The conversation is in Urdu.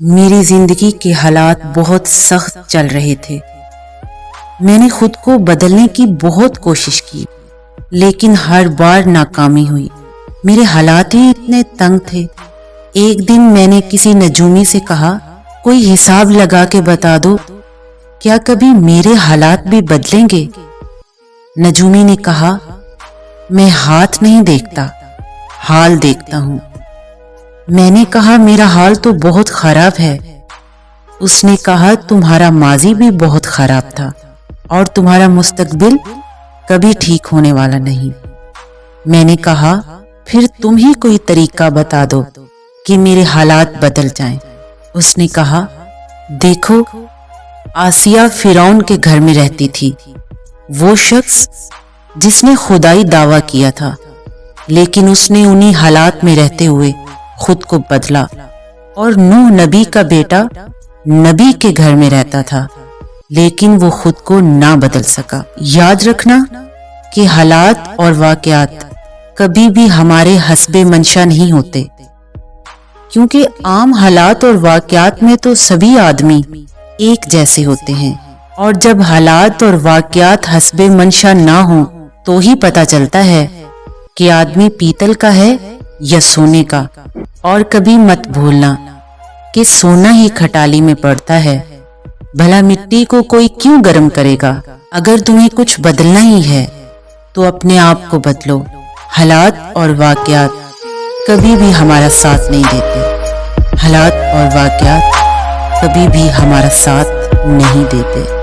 میری زندگی کے حالات بہت سخت چل رہے تھے۔ میں نے خود کو بدلنے کی بہت کوشش کی، لیکن ہر بار ناکامی ہوئی۔ میرے حالات ہی اتنے تنگ تھے۔ ایک دن میں نے کسی نجومی سے کہا، کوئی حساب لگا کے بتا دو، کیا کبھی میرے حالات بھی بدلیں گے؟ نجومی نے کہا، میں ہاتھ نہیں دیکھتا، حال دیکھتا ہوں۔ میں نے کہا، میرا حال تو بہت خراب ہے۔ اس نے کہا، تمہارا ماضی بھی بہت خراب تھا اور تمہارا مستقبل کبھی ٹھیک ہونے والا نہیں۔ میں نے کہا، پھر تم ہی کوئی طریقہ بتا دو کہ میرے حالات بدل جائیں۔ اس نے کہا، دیکھو، آسیہ فرعون کے گھر میں رہتی تھی، وہ شخص جس نے خدائی دعویٰ کیا تھا، لیکن اس نے انہی حالات میں رہتے ہوئے خود کو بدلا۔ اور نوح نبی کا بیٹا نبی کے گھر میں رہتا تھا، لیکن وہ خود کو نہ بدل سکا۔ یاد رکھنا کہ حالات اور واقعات کبھی بھی ہمارے حسب منشا نہیں ہوتے، کیونکہ عام حالات اور واقعات میں تو سبھی آدمی ایک جیسے ہوتے ہیں، اور جب حالات اور واقعات حسب منشا نہ ہوں تو ہی پتہ چلتا ہے کہ آدمی پیتل کا ہے یا سونے کا۔ اور کبھی مت بھولنا کہ سونا ہی کھٹالی میں پڑتا ہے، بھلا مٹی کو کوئی کیوں گرم کرے گا؟ اگر تمہیں کچھ بدلنا ہی ہے تو اپنے آپ کو بدلو۔ حالات اور واقعات کبھی بھی ہمارا ساتھ نہیں دیتے، حالات اور واقعات کبھی بھی ہمارا ساتھ نہیں دیتے۔